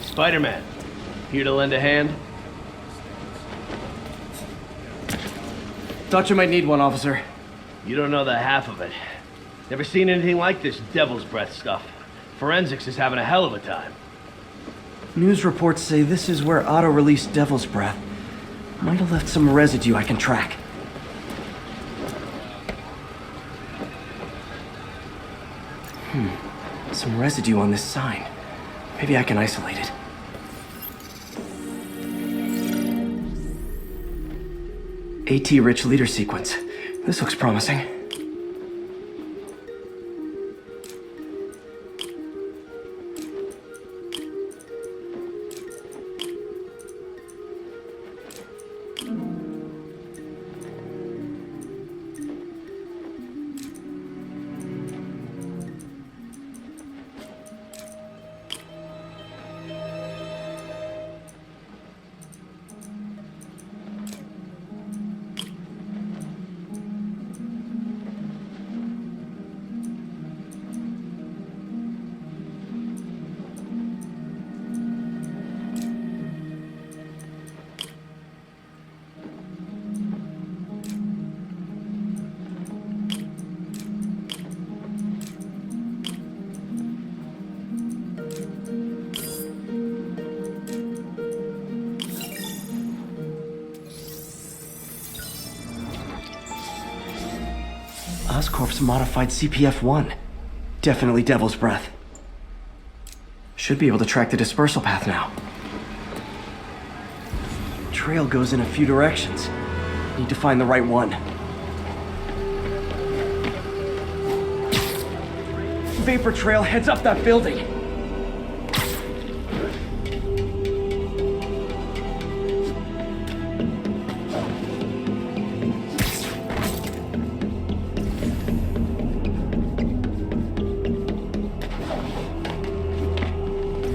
Spider-Man, here to lend a hand? Thought you might need one, officer. You don't know the half of it. Never seen anything like this devil's breath stuff. Forensics is having a hell of a time. News reports say this is where Otto released devil's breath. Might have left some residue I can track. Some residue on this sign. Maybe I can isolate it. AT-rich leader sequence. This looks promising. Oscorp's modified CPF-1. Definitely Devil's Breath. Should be able to track the dispersal path now. Trail goes in a few directions. Need to find the right one. Vapor trail heads up that building.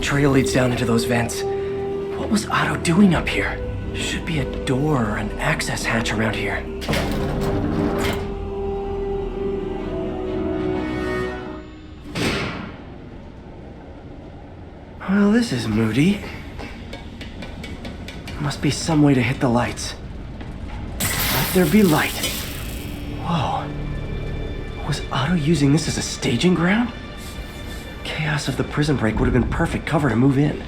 Trail leads down into those vents. What was Otto doing up here? Should be a door or an access hatch around here. Well, this is moody. Must be some way to hit the lights. Let there be light. Whoa. Was Otto using this as a staging ground? Chaos of the prison break would have been perfect cover to move in.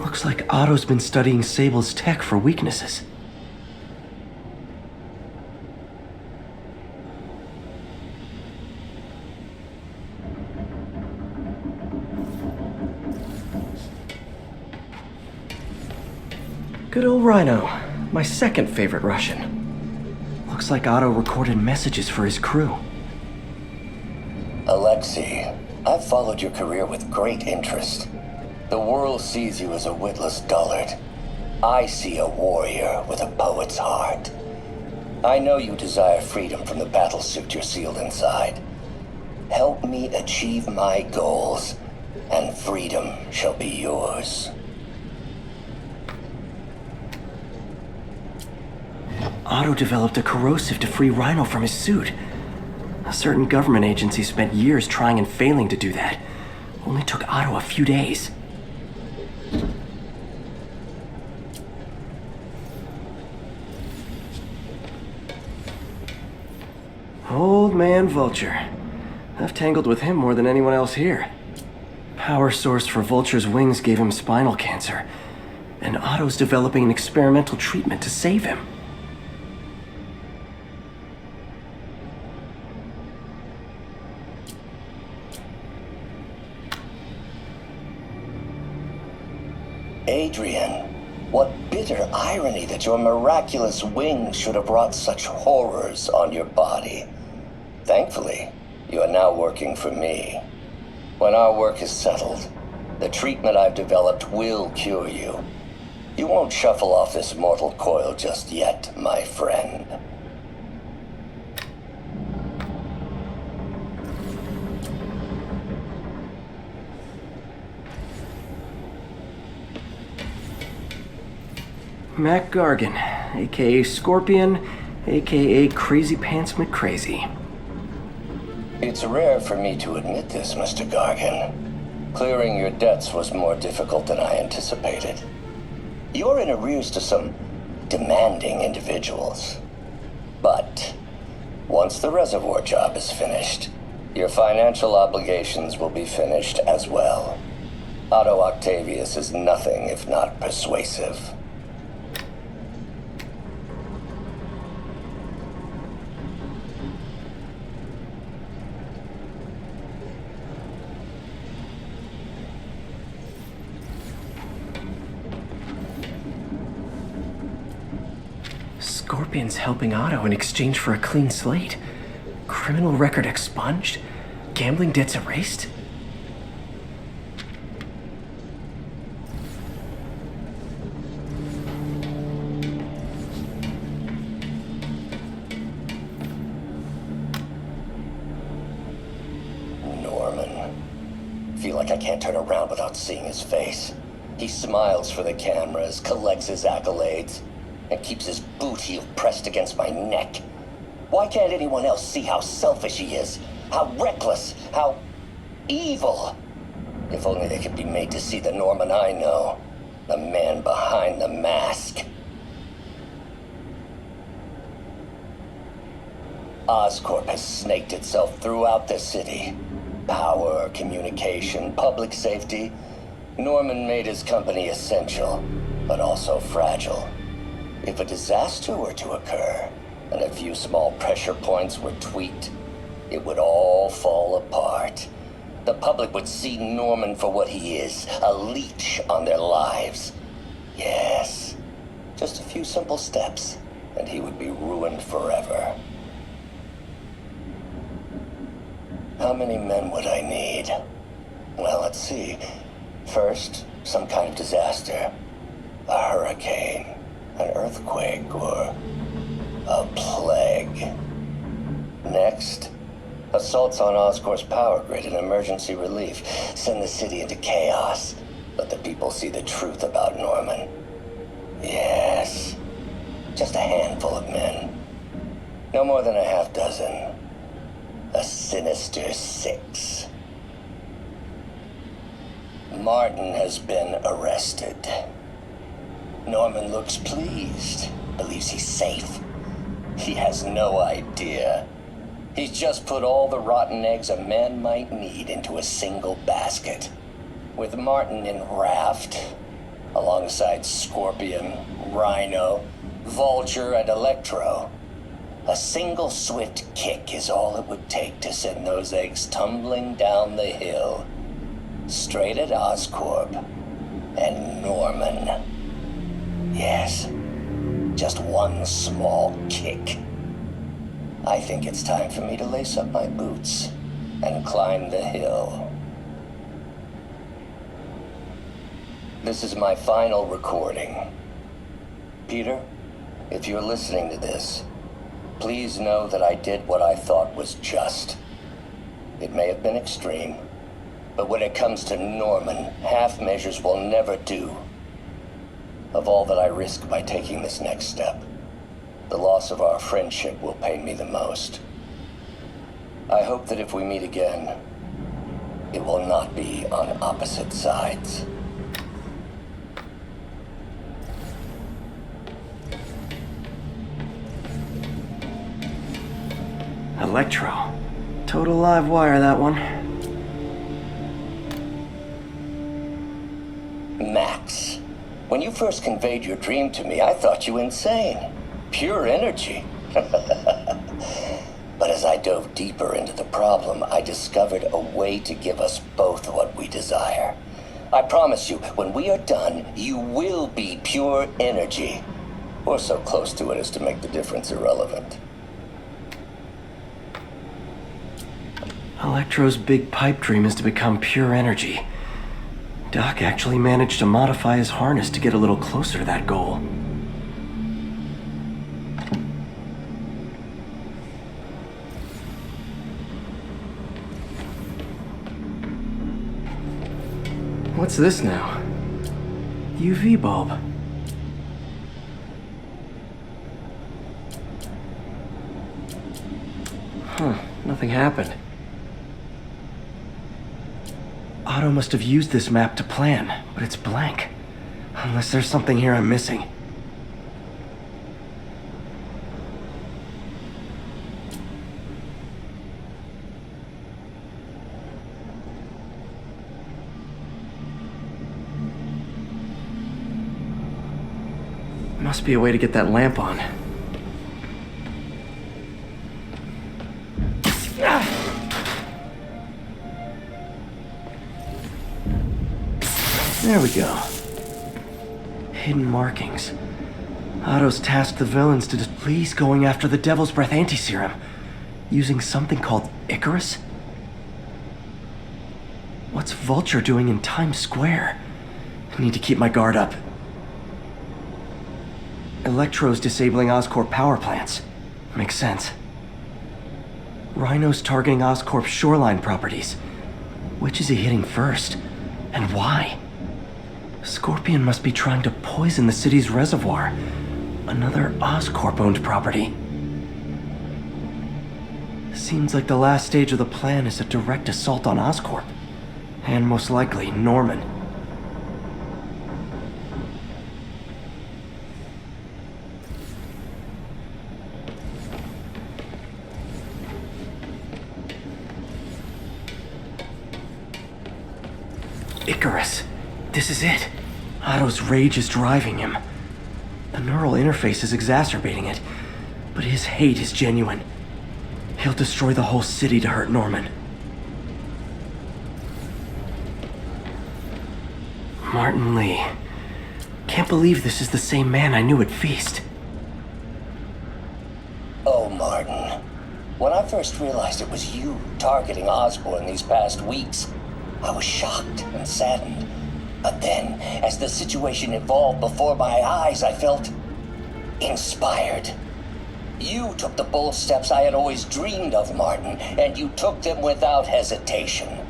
Looks like Otto's been studying Sable's tech for weaknesses. Good old Rhino, my second favorite Russian. Looks like Otto recorded messages for his crew. Alexei, I've followed your career with great interest. The world sees you as a witless dullard. I see a warrior with a poet's heart. I know you desire freedom from the battlesuit you're sealed inside. Help me achieve my goals, and freedom shall be yours. Otto developed a corrosive to free Rhino from his suit. A certain government agency spent years trying and failing to do that. Only took Otto a few days. Old man Vulture. I've tangled with him more than anyone else here. Power source for Vulture's wings gave him spinal cancer, and Otto's developing an experimental treatment to save him. Adrian, what bitter irony that your miraculous wings should have brought such horrors on your body. Thankfully, you are now working for me. When our work is settled, the treatment I've developed will cure you. You won't shuffle off this mortal coil just yet, my friend. Mac Gargan, aka Scorpion, aka Crazy Pants McCrazy. It's rare for me to admit this, Mr. Gargan. Clearing your debts was more difficult than I anticipated. You're in arrears to some demanding individuals. But once the reservoir job is finished, your financial obligations will be finished as well. Otto Octavius is nothing if not persuasive. Scorpion's helping Otto in exchange for a clean slate. Criminal record expunged? Gambling debts erased? Norman. Feel like I can't turn around without seeing his face. He smiles for the cameras, collects his accolades, and keeps his boot heel pressed against my neck. Why can't anyone else see how selfish he is? How reckless? How evil? If only they could be made to see the Norman I know. The man behind the mask. Oscorp has snaked itself throughout the city. Power, communication, public safety. Norman made his company essential, but also fragile. If a disaster were to occur, and a few small pressure points were tweaked, it would all fall apart. The public would see Norman for what he is, a leech on their lives. Yes, just a few simple steps, and he would be ruined forever. How many men would I need? Well, let's see. First, some kind of disaster. A hurricane. An earthquake, or a plague. Next, assaults on Oscorp's power grid and emergency relief. Send the city into chaos. Let the people see the truth about Norman. Yes, just a handful of men. No more than a half dozen. A sinister 6. Martin has been arrested. Norman looks pleased, believes he's safe. He has no idea. He's just put all the rotten eggs a man might need into a single basket. With Martin in raft, alongside Scorpion, Rhino, Vulture, and Electro, a single swift kick is all it would take to send those eggs tumbling down the hill, straight at Oscorp and Norman. Yes, just one small kick. I think it's time for me to lace up my boots and climb the hill. This is my final recording. Peter, if you're listening to this, please know that I did what I thought was just. It may have been extreme, but when it comes to Norman, half measures will never do. Of all that I risk by taking this next step, the loss of our friendship will pain me the most. I hope that if we meet again, it will not be on opposite sides. Electro. Total live wire, that one. Max, when you first conveyed your dream to me, I thought you insane. Pure energy. But as I dove deeper into the problem, I discovered a way to give us both what we desire. I promise you, when we are done, you will be pure energy. Or so close to it as to make the difference irrelevant. Electro's big pipe dream is to become pure energy. Doc actually managed to modify his harness to get a little closer to that goal. What's this now? UV bulb. Nothing happened. Otto must have used this map to plan, but it's blank. Unless there's something here I'm missing. Must be a way to get that lamp on. There we go. Hidden markings. Otto's tasked the villains to please going after the Devil's Breath anti-serum, using something called Icarus? What's Vulture doing in Times Square? I need to keep my guard up. Electro's disabling Oscorp power plants. Makes sense. Rhino's targeting Oscorp's shoreline properties. Which is he hitting first? And why? Scorpion must be trying to poison the city's reservoir. Another Oscorp-owned property. Seems like the last stage of the plan is a direct assault on Oscorp. And most likely, Norman. Icarus. This is it. Otto's rage is driving him. The neural interface is exacerbating it, but his hate is genuine. He'll destroy the whole city to hurt Norman. Martin Lee. Can't believe this is the same man I knew at Feast. Oh, Martin. When I first realized it was you targeting Osborn these past weeks, I was shocked and saddened. But then, as the situation evolved before my eyes, I felt inspired. You took the bold steps I had always dreamed of, Martin, and you took them without hesitation.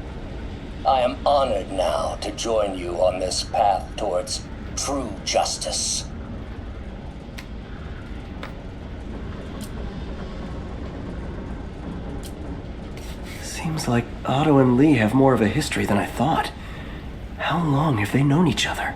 I am honored now to join you on this path towards true justice. Seems like Otto and Lee have more of a history than I thought. How long have they known each other?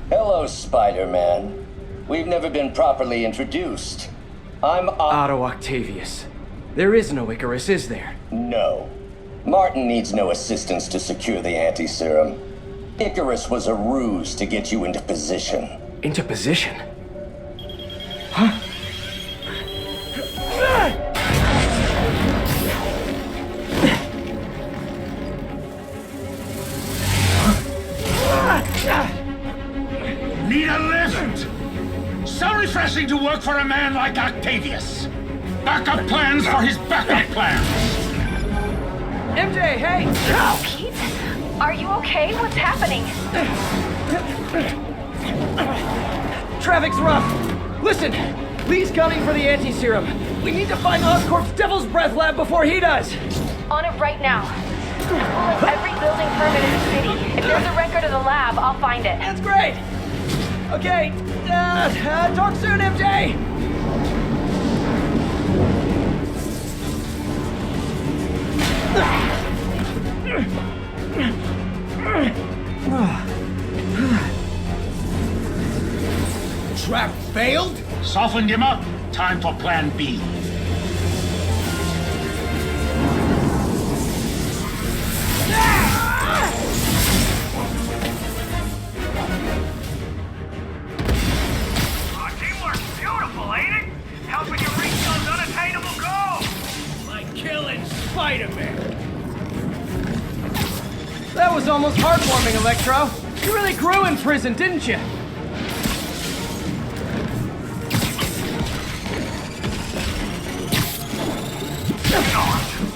Hello, Spider-Man. We've never been properly introduced. I'm Otto Octavius. There is no Icarus, is there? No. Martin needs no assistance to secure the anti-serum. Icarus was a ruse to get you into position. Into position? Huh? Need a lift? So refreshing to work for a man like Octavius. Backup plans for his backup plans. MJ, hey! Pete? Are you okay? What's happening? Traffic's rough. Listen, Lee's gunning for the anti-serum. We need to find Oscorp's Devil's Breath lab before he does. On it right now. Pull up every building permit in the city. If there's a record of the lab, I'll find it. That's great. Okay, talk soon, MJ. Trap failed? Softened him up. Time for plan B. Teamwork's beautiful, ain't it? Helping you reach those unattainable goals! Like killing Spider-Man! That was almost heartwarming, Electro. You really grew in prison, didn't you?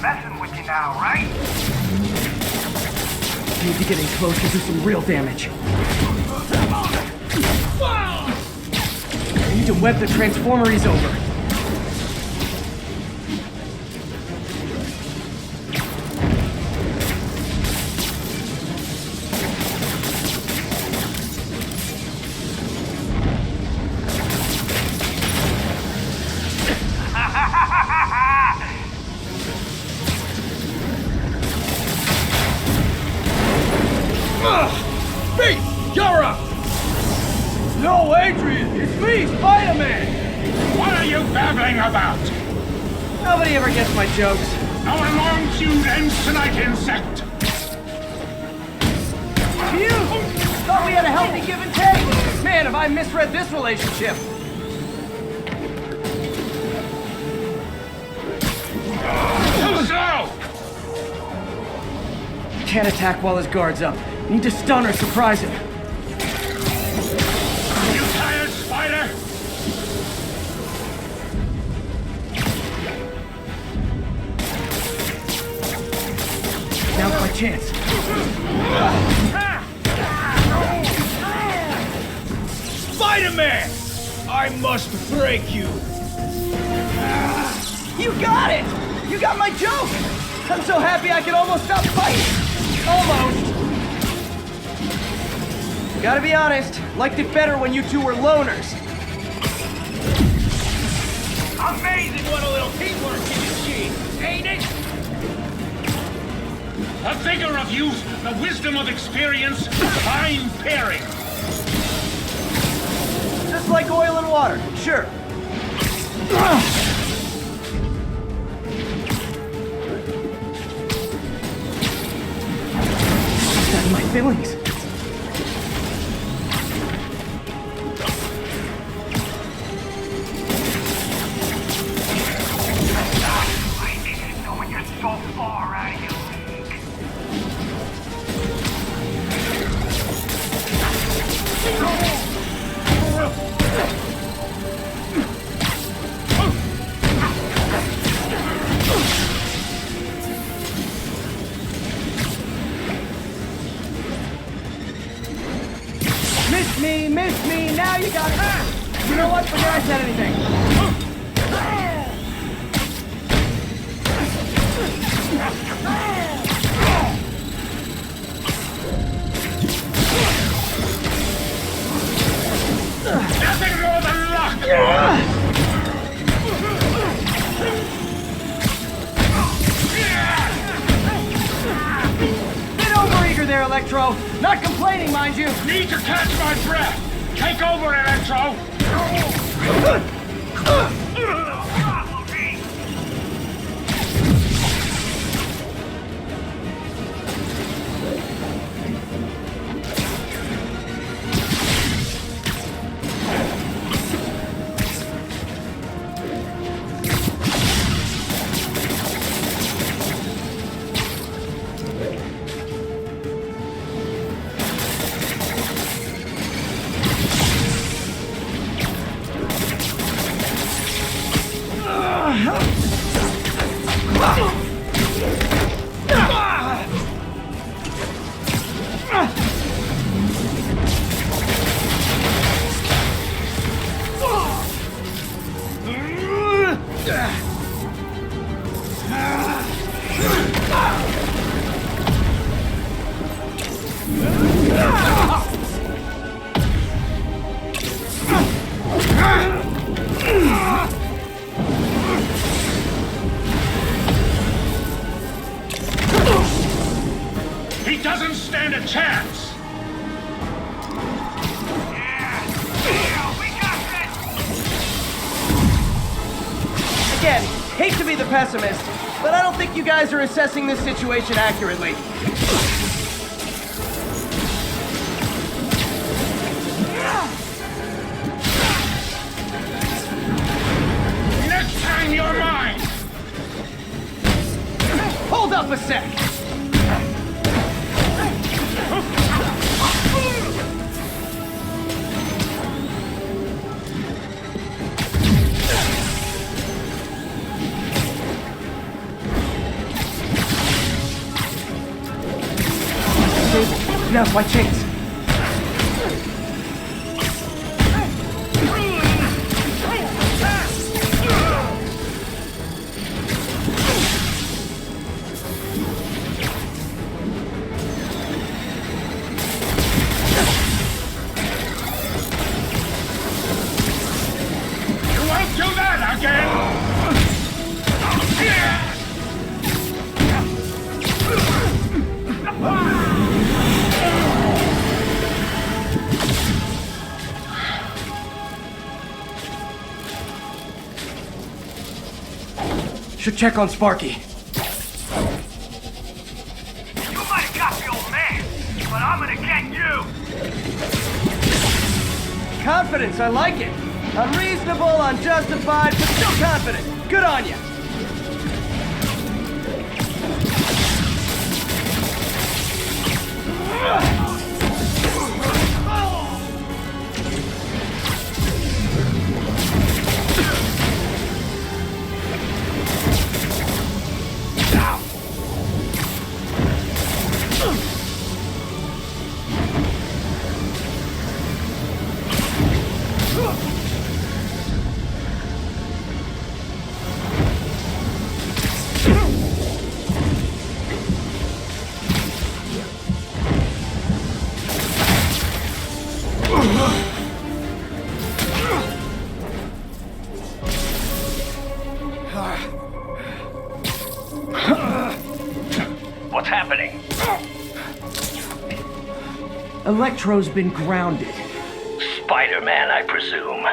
Messing with you now, right? Need to get in close to do some real damage. I need to web the transformeries over. No, Adrian! It's me, Spider-Man! What are you babbling about? Nobody ever gets my jokes. Our long feud ends tonight, insect! Phew! Thought we had a healthy give and take! Man, have I misread this relationship! Too slow! Can't attack while his guard's up. Need to stun or surprise him. You tired, Spider? Now's my chance. Spider-Man! I must break you! You got it! You got my joke! I'm so happy I can almost stop fighting! Almost! Gotta be honest, liked it better when you two were loners. Amazing what a little teamwork can achieve, ain't it? The vigor of youth, the wisdom of experience, fine pairing. Just like oil and water, sure. That's my feelings. I didn't know you're so far out of your league. Miss me, now you got it. You know what, forget I said anything. Nothing more than luck! Bit overeager there, Electro. Not complaining, mind you. Need to catch my breath! Take over, Electro! He doesn't stand a chance! Yeah, we got this! Again, hate to be the pessimist, but I don't think you guys are assessing this situation accurately. Next time you're mine! Hold up a sec! Now's my chance. You won't do that again! Should check on Sparky. You might have got the old man, but I'm gonna get you! Confidence, I like it. Unreasonable, unjustified, but still confident. Good on you. What's happening? Electro's been grounded. Spider-Man, I presume.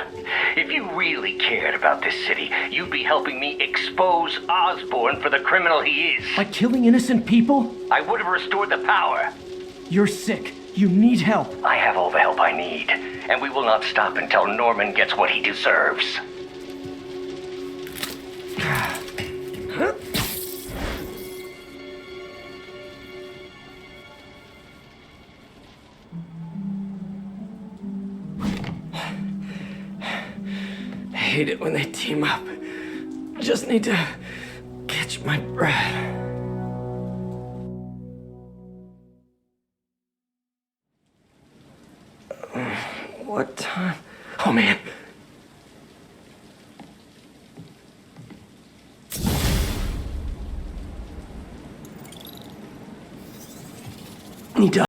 If you really cared about this city, you'd be helping me expose Osborn for the criminal he is. By killing innocent people? I would have restored the power. You're sick. You need help. I have all the help I need, and we will not stop until Norman gets what he deserves. I hate it when they team up. Just need to catch my breath. What time? Oh man. Need to